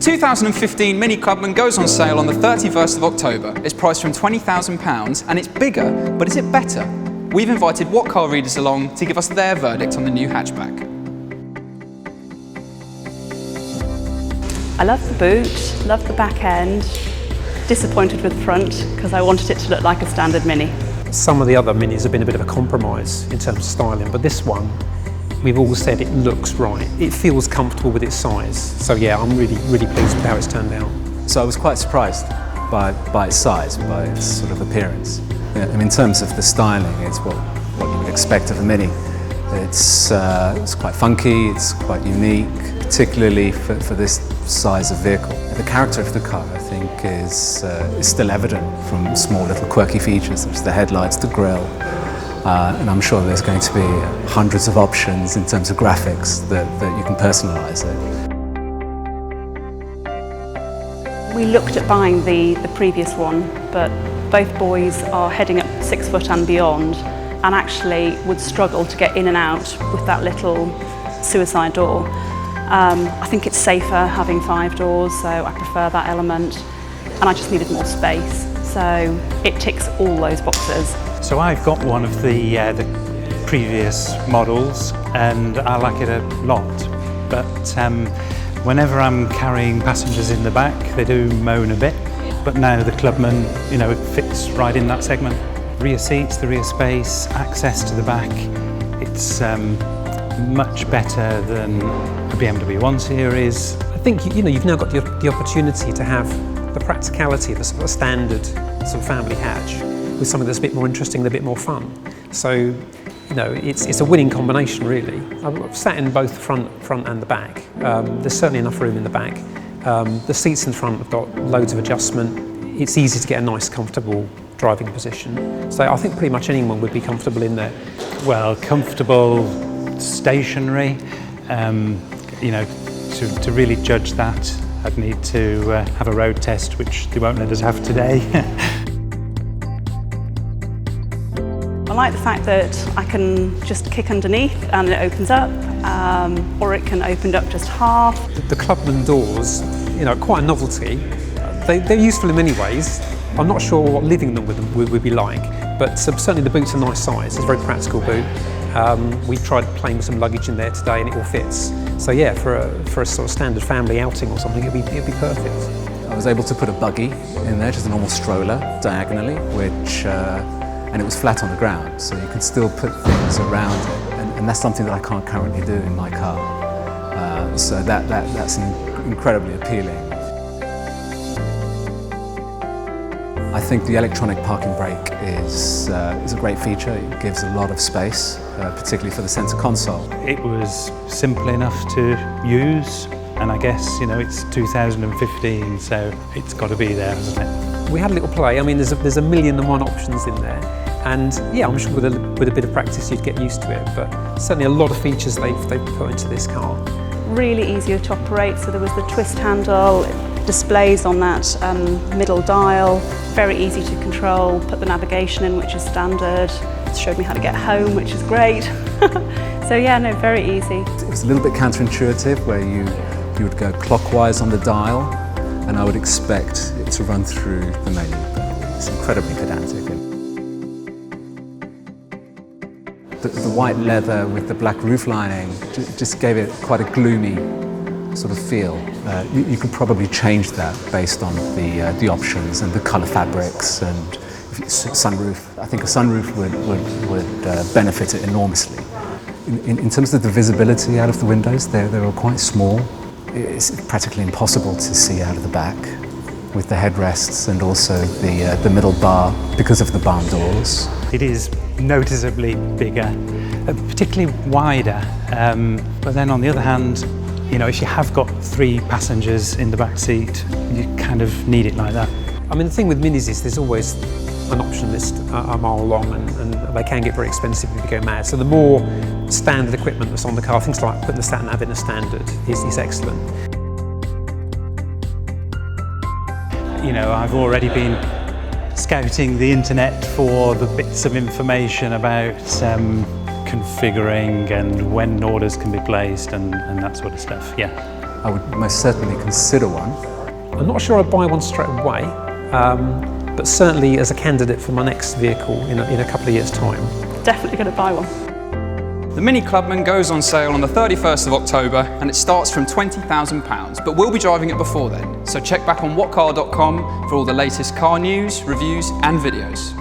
The 2015 Mini Clubman goes on sale on the 31st of October. It's priced from £20,000 and it's bigger, but is it better? We've invited What Car readers along to give us their verdict on the new hatchback. I love the boot, love the back end, disappointed with the front because I wanted it to look like a standard Mini. Some of the other Minis have been a bit of a compromise in terms of styling, but this one, we've all said it looks right. It feels comfortable with its size. So yeah, I'm really pleased with how it's turned out. So I was quite surprised by its size, by its sort of appearance. Yeah, I mean, in terms of the styling, it's what you would expect of a Mini. It's quite funky, it's quite unique, particularly for this size of vehicle. The character of the car, I think, is still evident from small little quirky features such as the headlights, the grille, and I'm sure there's going to be hundreds of options in terms of graphics that you can personalise it. We looked at buying the previous one, but both boys are heading up 6 foot and beyond, and actually would struggle to get in and out with that little suicide door. I think it's safer having 5 doors, so I prefer that element, and I just needed more space. So it ticks all those boxes. So I've got one of the previous models and I like it a lot, but whenever I'm carrying passengers in the back they do moan a bit, but now the Clubman, you know, it fits right in that segment. Rear seats, the rear space, access to the back, it's much better than a BMW 1 Series. I think you've now got the opportunity to have the practicality of a sort of standard sort of family hatch with something that's a bit more interesting and a bit more fun. So, it's a winning combination really. I've sat in both the front and the back. There's certainly enough room in the back. The seats in front have got loads of adjustment. It's easy to get a nice, comfortable driving position. So I think pretty much anyone would be comfortable in there. Well, comfortable, stationary. To really judge that, I'd need to have a road test, which they won't let us have today. I like the fact that I can just kick underneath and it opens up, or it can open up just half. The Clubman doors, quite a novelty. They're useful in many ways. I'm not sure what living them would be like, but certainly the boot's a nice size. It's a very practical boot. We tried playing with some luggage in there today and it all fits. So yeah, for a sort of standard family outing or something, it'd be perfect. I was able to put a buggy in there, just a normal stroller, diagonally, and it was flat on the ground, so you can still put things around it, and that's something that I can't currently do in my car. So that's incredibly appealing. I think the electronic parking brake is a great feature. It gives a lot of space, particularly for the centre console. It was simple enough to use, and I guess it's 2015, so it's got to be there, hasn't it? We had a little play. I mean, there's a million and one options in there, and yeah, I'm sure with a bit of practice you'd get used to it. But certainly a lot of features they've put into this car. Really easier to operate. So there was the twist handle, displays on that middle dial. Very easy to control. Put the navigation in, which is standard. It showed me how to get home, which is great. So yeah, no, very easy. It was a little bit counterintuitive, where you would go clockwise on the dial, and I would expect it to run through the menu, but it's incredibly pedantic. The white leather with the black roof lining just gave it quite a gloomy sort of feel. You could probably change that based on the options and the colour fabrics and sunroof. I think a sunroof would benefit it enormously. In terms of the visibility out of the windows, they were quite small. It's practically impossible to see out of the back with the headrests and also the middle bar because of the barn doors. It is noticeably bigger, particularly wider, but then on the other hand, if you have got 3 passengers in the back seat, you kind of need it like that. I mean, the thing with Minis is there's always an option list a mile long, and they can get very expensive if you go mad. So the more standard equipment that's on the car, things like putting the sat nav in a standard is excellent. I've already been scouting the internet for the bits of information about configuring and when orders can be placed and that sort of stuff, yeah. I would most certainly consider one. I'm not sure I'd buy one straight away, but certainly as a candidate for my next vehicle in a couple of years' time. Definitely going to buy one. The Mini Clubman goes on sale on the 31st of October and it starts from £20,000, but we'll be driving it before then. So check back on whatcar.com for all the latest car news, reviews and videos.